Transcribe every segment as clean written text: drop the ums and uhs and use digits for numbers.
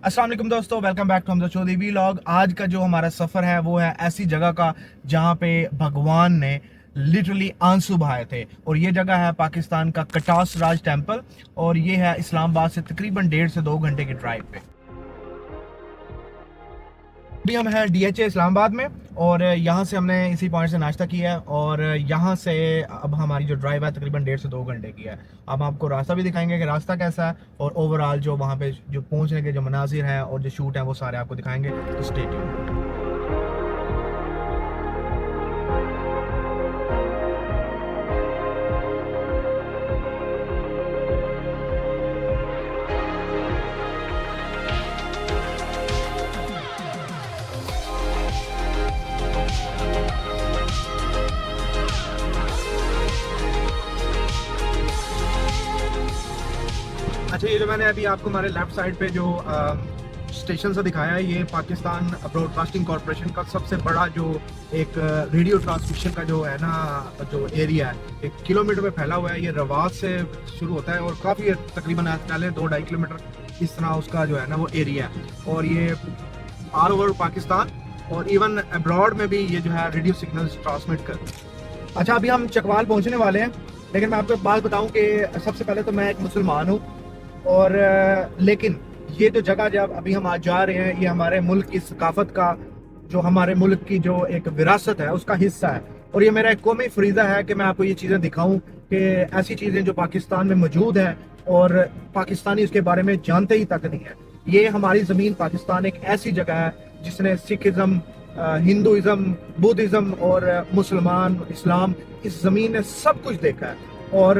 अस्सलाम वालेकुम दोस्तों, welcome back to Hamza Chaudhary vlog. आज का जो हमारा सफ़र है वो है ऐसी जगह का जहाँ पे भगवान ने लिटरली आंसू बहाए थे। और ये जगह है पाकिस्तान का कटास राज टेम्पल, और ये है इस्लामाबाद से तकरीबन 1.5 से 2 घंटे की ड्राइव पे। अभी हम हैं DHA इस्लामाबाद में, और यहाँ से हमने इसी पॉइंट से नाश्ता किया है, और यहाँ से अब हमारी जो ड्राइव है तकरीबन 1.5 से 2 घंटे की है। अब आपको रास्ता भी दिखाएंगे कि रास्ता कैसा है, और ओवरऑल जो वहाँ पे जो पहुँचने के जो मनाजिर हैं और जो शूट हैं वो सारे आपको दिखाएंगे। तो स्टे ट्यून्ड। अच्छा, ये जो मैंने अभी आपको हमारे लेफ्ट साइड पे जो स्टेशन से दिखाया है, ये पाकिस्तान ब्रॉडकास्टिंग कॉरपोरेशन का सबसे बड़ा जो एक रेडियो ट्रांसमिशन का जो है ना, जो एरिया है 1 किलोमीटर पे फैला हुआ है। ये रवात से शुरू होता है और काफ़ी तकरीबन पहले 2-2.5 किलोमीटर इस तरह उसका जो है ना वो एरिया है, और ये ऑल ओवर पाकिस्तान और इवन अब्रॉड में भी ये जो है रेडियो सिग्नल्स ट्रांसमिट कर। अच्छा, अभी हम चकवाल पहुंचने वाले हैं, लेकिन मैं आपको एक बात बताऊं कि सबसे पहले तो मैं एक मुसलमान हूं, और लेकिन ये जो जगह जब अभी हम आज जा रहे हैं, ये हमारे मुल्क की सकाफत का, जो हमारे मुल्क की जो एक विरासत है उसका हिस्सा है। और ये मेरा एक कौमी फरीज़ा है कि मैं आपको ये चीज़ें दिखाऊं कि ऐसी चीज़ें जो पाकिस्तान में मौजूद हैं और पाकिस्तानी उसके बारे में जानते ही तक नहीं है। ये हमारी ज़मीन पाकिस्तान एक ऐसी जगह है जिसने सिखिज़म, हिंदुज़म, बुद्धिज़्म और मुसलमान इस्लाम, इस ज़मीन ने सब कुछ देखा है। और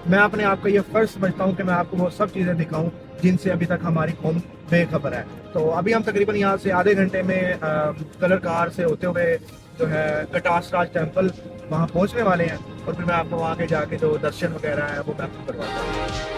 मैं अपने आप का ये फ़र्ज समझता हूँ कि मैं आपको वो सब चीज़ें दिखाऊं जिनसे अभी तक हमारी कौम बेखबर है। तो अभी हम तकरीबन यहाँ से आधे घंटे में कलर कार से होते हुए जो है कटास राज टेम्पल वहाँ पहुँचने वाले हैं, और फिर मैं आपको वहाँ के जाके जो दर्शन वगैरह है वो मैं आपको करवाता हूँ।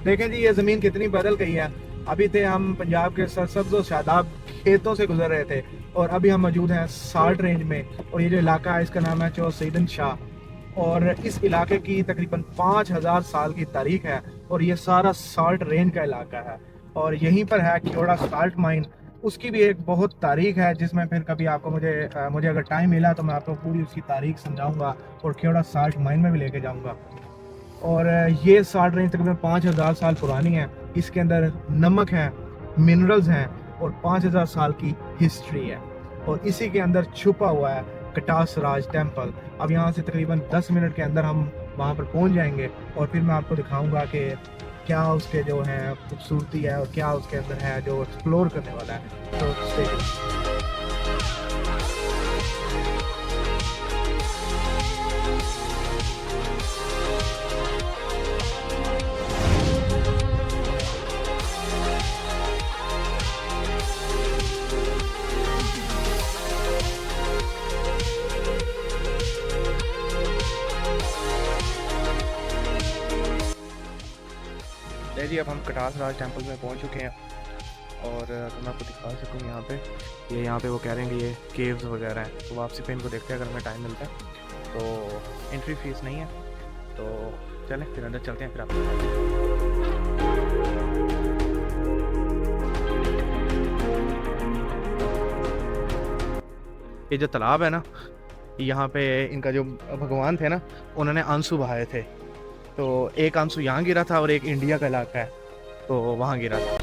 देखें जी, ये ज़मीन कितनी बदल गई है। अभी थे हम पंजाब के सरसब्ज और शादाब खेतों से गुजर रहे थे, और अभी हम मौजूद हैं साल्ट रेंज में, और ये जो इलाका है इसका नाम है चौर सैयदन शाह। और इस इलाके की तकरीबन 5000 साल की तारीख है, और ये सारा साल्ट रेंज का इलाका है। और यहीं पर है क्योड़ा साल्ट माइन, उसकी भी एक बहुत तारीख है, जिसमें फिर कभी आपको मुझे अगर टाइम मिला तो मैं आपको पूरी उसकी तारीख समझाऊंगा और क्योड़ा साल्ट माइन में भी लेके जाऊंगा। और ये साल्ट रेंज तकरीबन 5000 साल पुरानी है। इसके अंदर नमक है, मिनरल्स हैं, और 5000 साल की हिस्ट्री है, और इसी के अंदर छुपा हुआ है कटास राज टेम्पल। अब यहाँ से तकरीबन 10 मिनट के अंदर हम वहाँ पर पहुँच जाएंगे, और फिर मैं आपको दिखाऊंगा कि क्या उसके जो है खूबसूरती है और क्या उसके अंदर है जो एक्सप्लोर करने वाला है। तो stay tuned। जी, अब हम कटास राज टेम्पल में पहुंच चुके हैं, और तो मैं आपको दिखा सकूँ यहाँ पे, ये यहाँ पे वो कह रहे हैं कि ये केव्स वगैरह हैं, तो वापसी पे इनको देखते हैं अगर हमें टाइम मिलता है। तो एंट्री फीस नहीं है, तो चलें फिर अंदर चलते हैं। फिर आपको ये जो तालाब है ना, यहाँ पे इनका जो भगवान थे ना, उन्होंने आंसू बहाए थे। तो एक आंसू यहाँ गिरा था और एक इंडिया का इलाका है तो वहाँ गिरा था।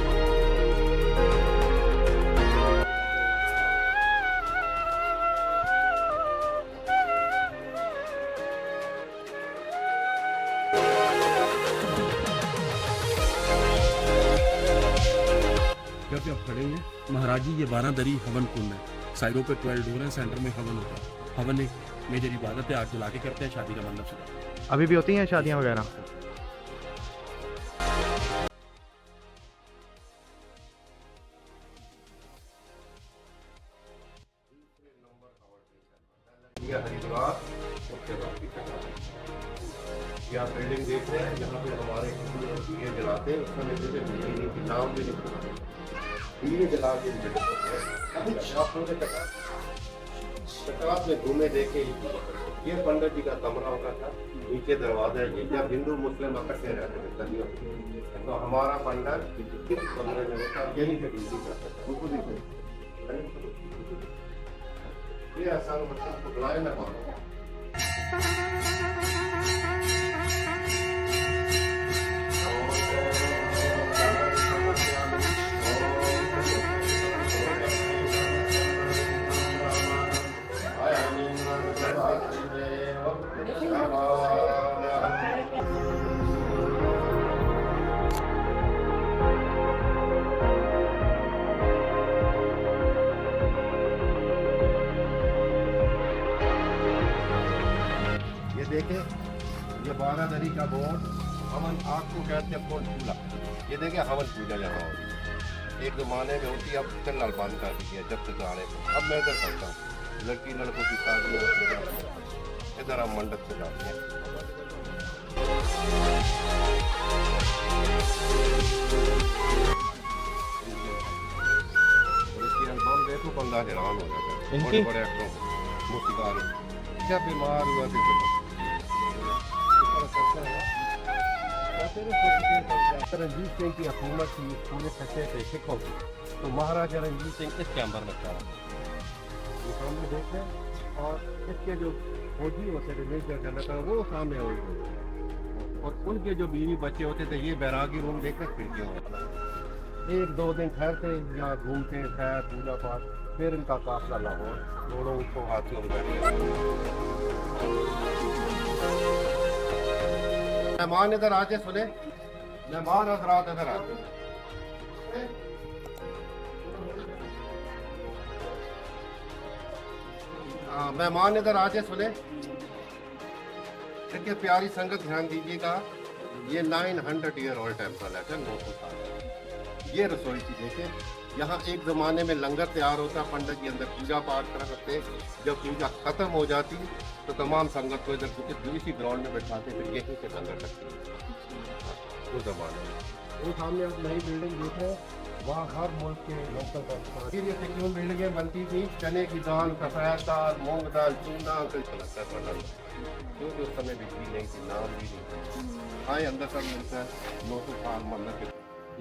जब आप खड़े हैं महाराज जी, ये 12 दरी हवन कुंड है। साइडों पे 12 डोर है, सेंटर में हवन होता है। हवन एक मेजर इबादत है, आग जला के करते हैं, शादी का मंडप सजाते हैं। अभी भी होती हैं शादियाँ वगैरह? ये हरिद्वार उसके बाद की ये आप बिल्डिंग देख रहे हैं, यहाँ पे हमारे ये जलाते हैं, उसका लेते थे बिजली की नाम भी नहीं, ये जला के चक्रात में घूमे देखे। ये पंडित जी का कमरा होता था, नीचे दरवाजा है। ये जब हिंदू मुस्लिम इकट्ठे रहते थे सदियों से, तो हमारा पंडित किस कमरे में होता यही से ड्यूटी करता था। ये आसान मतलब को बुलाए ना मानो। ये देखे, ये बारादरी का बोर्ड हवन आग को कहते हैं कौन चूल्हा। ये देखे हवन पूजा यहाँ होती, एक जमाने में होती, अब चल बंद कर दी है जब तक आने को। अब मैं इधर करता हूँ, लड़की लड़कों की शादी इधर हम मंडप से जाते हैं। इसकी एल्बम देखो, बंदा हैरान हो जाता है। बड़े बड़े एक्टरों मूर्तिकार जब बीमार हुआ रंजीत सिंह की हुकूमत थी पूरे खत्ते पे सिखों की, तो महाराजा रंजीत सिंह इस कैंबर में खड़ा ये सामने देख रहे हैं, और इसके जो फौजी होते थे मेजर जनरल वो सामने हुए, और उनके जो बीवी बच्चे होते थे ये बैरागी रूम देखकर खिड़कियों में एक दो दिन ठहरते या घूमते खैर पूजा पाठ, फिर इनका काफिला लाहौर, दोनों उसको हाथियों में। मेहमान इधर आके सुने, मेहमान हजरात इधर आते, मेहमान इधर आके सुने। देखिए प्यारी संगत ध्यान दीजिएगा, ये 900 ईयर ओल्ड टेम्पल है, 900 साल। ये रसोई थी, देखिए यहाँ एक ज़माने में लंगर तैयार होता, पंडित जी अंदर पूजा पाठ कर सकते। जब पूजा खत्म हो जाती तो तमाम संगत को इधर इसी ग्राउंड में बैठाते, फिर यहीं से लंगर लगते उस ज़माने में। वो सामने आप नई बिल्डिंग देख रहे हैं, वहाँ हर मुल्क के लोकल फिर ये क्यों बिल्डिंगें बनती थी, चने की दाल, सफ़ेद दाल, मूंग दाल, चूना क्योंकि उस समय बिजली नहीं थी, नाम भी नहीं। आए अंदर सब मिलता है 900 साल मंदिर के।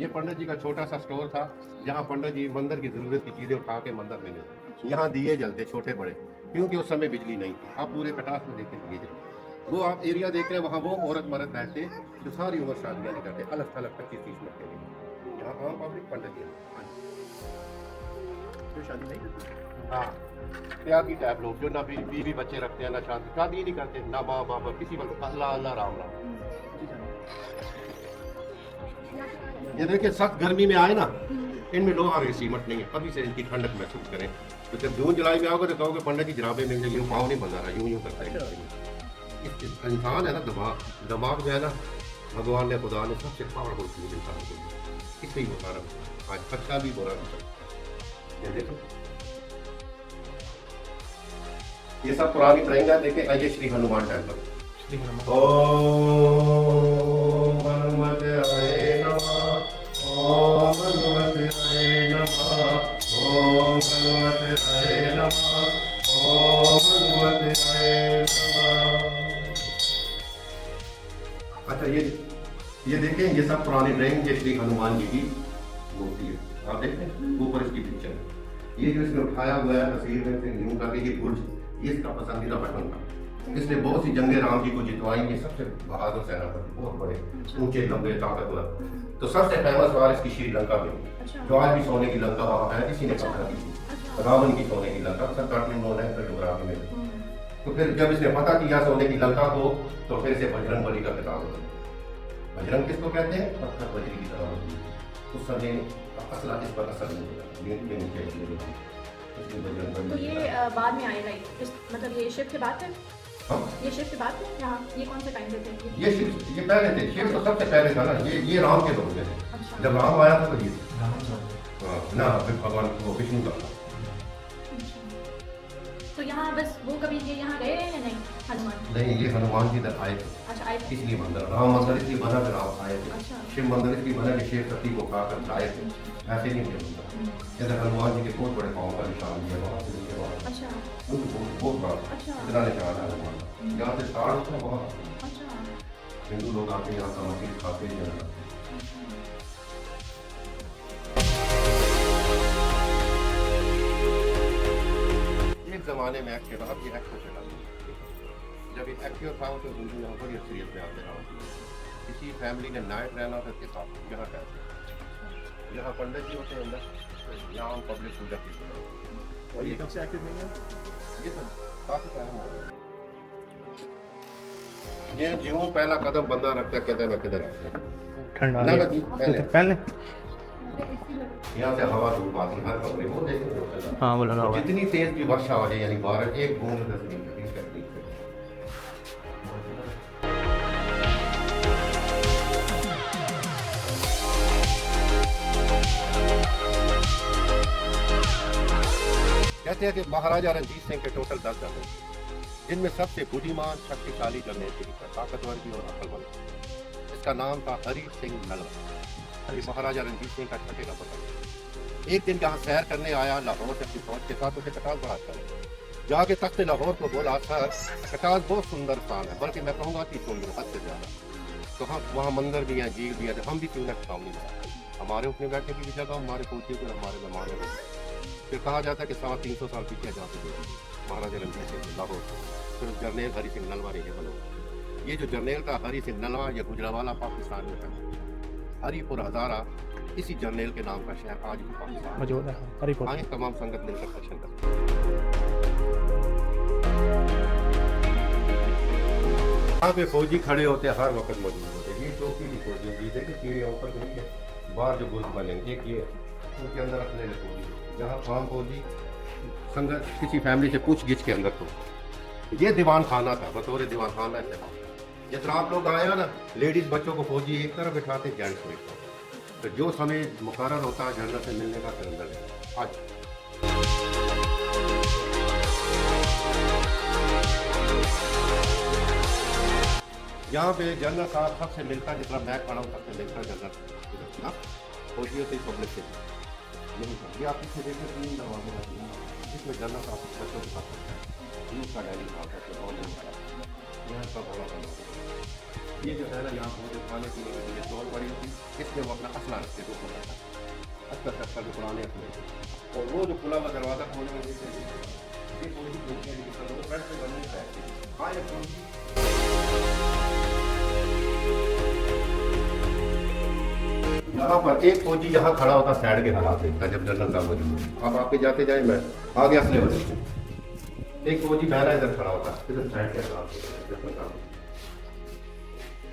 ये पंडित जी का छोटा सा स्टोर था, जहाँ पंडित जी मंदिर की जरूरत की चीजें उठा के मंदिर में लेते। यहाँ दिए जलते छोटे बड़े, क्योंकि उस समय बिजली नहीं थी। आप पूरे कटास में देखें दिए जलते। वो आप एरिया देख रहे हैं, वहाँ वो औरत मर्द बैठते जो सारी उम्र शादियाँ नहीं करते, अलग थलग 25-30 मिनट के लिए। यहाँ आम पब्लिक पंडित जी शादी नहीं करते। हाँ, प्यार की टाइप लोग जो ना बीवी बच्चे रखते हैं, ना शादी नहीं करते, ना माँ बाप किसी पर अल्लाह अल्लाह राम राम। ये देखिए सख्त गर्मी में आए ना, इनमें लोहा और सीमट नहीं है, अभी से इनकी ठंडक महसूस करें। तो जब जून जुलाई में आओगे तो कहोगे पंडित जी जराबे में यूँ पाँव नहीं बंधा रहा, यूँ करता है। इंसान है ना, दिमाग जो है ना, भगवान ने खुदा ने सबसे पावरफुल चीज इंसान को, इससे ही वो सारा आज अच्छा भी बुरा भी। ये देखो ये सब पुरानी ड्राइंग है, देखें। ये श्री हनुमान टेम्पल, श्री हनुमान। ओम हनुमते नमः, ओम हनुमते नमः, ओम हनुमते नमः, ओम हनुमते नमः। अच्छा ये देखें, ये सब पुरानी ड्राइंग, ये श्री हनुमान जी की मूर्ति है। आप देखते हैं ऊपर इसकी पिक्चर है। ये जो इसने उठाया हुआ है तस्वीर में से यूं करके, ये बुर्ज, ये इसका पसंदीदा बटन था। इसने बहुत सी जंगें राम जी को जितवाई। ये सबसे बहादुर सेनापति, बहुत बड़े ऊंचे लंबे ताकतवर। तो सबसे फेमस वार इसकी श्रीलंका में, जो आज भी सोने की लंका वहाँ है, इसी ने कब्जा की थी। रावण की सोने की लंका सब काटने उन्होंने फोटोग्राफी में। तो फिर जब इसने पता किया सोने की लंका को, तो फिर इसे बजरंग बली का खिताब होता है। बजरंग किसको कहते हैं? पत्थर बजरी की तरह होती है। उस समय असला इस पर असर नहीं होता। तो ये बाद में आए राइट, मतलब ये शिफ्ट के बाद थे, हाँ ये शिफ्ट के बाद थे यहाँ, ये कौन से टाइम पे थे? ये शिव ये पहले थे, शिव तो सबसे पहले था ना, ये राम के लोग थे। अच्छा। जब राम आया था तो ये ना फिर भगवान को विष्णु का था। तो यहाँ बस वो कभी ये यहाँ गए हैं या नहीं हनुमान? नहीं, ये हनुमान जी इधर आए थे, अच्छा आए थे। इसलिए मंदिर राम मंदिर इसलिए बना कि राम आए थे। अच्छा। शिव मंदिर इसलिए बना कि शेर सती को खाकर आए थे, ऐसे नहीं थे मंदिर। इधर हनुमान जी के बहुत बड़े पाँव का निशान है वहाँ से नीचे वहाँ अच्छा बहुत बड़ा अच्छा इतना निशान है हनुमान का। यहाँ से स्टार्ट होता है वहाँ अच्छा हिंदू लोग आते हैं, यहाँ का मछली खाते हैं जाना। एक जमाने में एक्टिव अब ये एक्टिव चला, जब ये एक्टिव था तो हिंदू यहाँ बड़ी अक्सरियत में आते रहा। किसी फैमिली ने नाइट रहना था के साथ यहाँ रहते, यहाँ पंडित जी होते हैं अंदर, यहाँ हम पब्लिक पूजा की। और ये कब से एक्टिव नहीं है? ये सब काफी टाइम हो गया। ये ज्यों पहला कदम बंदा रखता है, कहता है मैं किधर आता हूँ। ठंडा ना लगी पहले पहले यहाँ से हवा धूप आती है हर कमरे में, वो देखो हाँ बोला ना जितनी तेज भी वर्षा हो जाए, यानी बारिश एक बूंद 10 मिनट की तकलीफ है। कहते हैं कि महाराजा रणजीत सिंह के टोटल 10 जनरल, जिनमें सबसे बुद्धिमान शक्तिशाली जनरल थी, ताकतवर भी और अक्लमंद। इसका नाम था हरि सिंह नलवा। ये महाराजा रणजीत सिंह का छठे का पुत्र। एक दिन यहाँ सैर करने आया लाहौर से अपनी फौज के साथ, उसे कटास बढ़ाता है। जाके तख्त लाहौर को बोला सर कटास बहुत सुंदर स्थान है, बल्कि मैं कहूँगा कि सुंदर हद से ज्यादा। तो हम वहाँ मंदिर भी हैं, झील भी है, हम भी क्यों ना सामने हमारे उठने बैठने की भी जगह, हमारे फौजी को हमारे मेहमान हैं। फिर कहा जाता है कि 350 साल पीछे जाते थे महाराजा रणजीत सिंह लाहौर, फिर जर्नैल हरि सिंह नलवा ने ये बनो। ये जो जर्नैल था हरि सिंह नलवा, ये गुजरावाला पाकिस्तान में है। हरिपुर हजारा इसी जर्नैल के नाम का शहर आज भी पाकिस्तान मौजूद है हरिपुर। आए तमाम संगत मिलकर दर्शन करते। यहाँ पे फौजी खड़े होते हैं, हर वक्त मौजूद होते हैं। ये चौकी की फौजी होती है, देखिए सीढ़ियाँ ऊपर नहीं है, बाहर जो बुर्ज बनेंगे एक ये उनके अंदर रखने लगे फौजी। जहाँ आम फौजी संगत किसी फैमिली से पूछ गिछ के अंदर तो ये दीवान खाना था, बतौर दीवान खाना इस्तेमाल। जिस तरह आप लोग आए हो ना, लेडीज बच्चों को फौजी एक तरफ बिठाते, जेंट्स को एक तरफ। तो जो समय मुकर्रर होता है जनरल से मिलने का सिलेंडर है आज। यहाँ पे जनरल साहब सबसे मिलता, जितना मैं खड़ा हूँ सबसे मिलता जनरल फौजियों से पब्लिक से यही था। ये आप पीछे देखें 3 दरवाजे लगे हैं, इसमें जनरल साहब बच्चों के साथ न्यूज़ का डायरी खाता है और यहाँ सब बड़ा बना। ये जो है ना यहाँ पर खाने पीने के लिए स्टॉल बड़ी होती, इसमें वो अपना असला रखते दो अच्छा जो पुराने असले, और वो जो खुला हुआ दरवाज़ा खोलने में ये कोई यहाँ पर एक फौजी यहाँ खड़ा होता, साइड के हालात देखता जब जनरल साहब मौजूद। आप आगे जाते जाए, मैं आगे असले होते, एक फौजी पहला इधर खड़ा होता, इधर साइड के हालात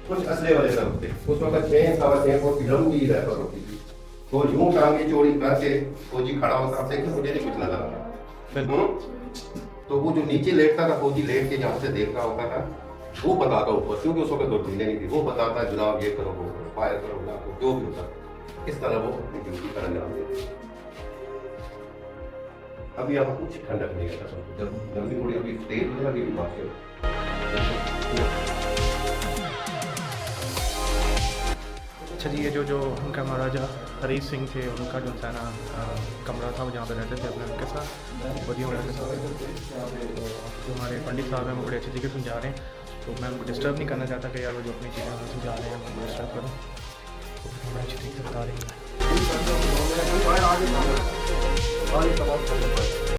कुछ असले वाले सब थे। उस वक्त 6-6.5 फुट की लंबी रैपर होती थी, वो यूं टांगे चोरी करके फौजी खड़ा होता। आप देखें मुझे नहीं कुछ नजर आ रहा, तो वो जो नीचे लेटता था फौजी, लेट के जहाँ से देख रहा होता था, वो बताता ऊपर, क्योंकि उस वक्त दूरबीनें नहीं थी, वो बताता जनाब ये करो वो करो, फायर करो ना करो, जो भी होता इस तरह वो अपनी ड्यूटी कर अंजाम देते। अभी यहाँ कुछ ठंडक नहीं है, जब गर्मी थोड़ी अभी तेज हो जाएगी बात। अच्छा जी, ये जो उनका महाराजा हरी सिंह थे, उनका जो था ना कमरा था, वो जहाँ पे रहते थे अपने उनके साथ वधियों वगैरह के साथ। तो जो हमारे पंडित साहब हैं वो बड़े अच्छी तरीके समझा रहे हैं, तो मैं उनको डिस्टर्ब नहीं करना चाहता कि यार वो जो अपनी चीज़ें हमें समझा रहे हैं उनको डिस्टर्ब करूँ, तो बड़े अच्छी तरीके से बता रहे हैं।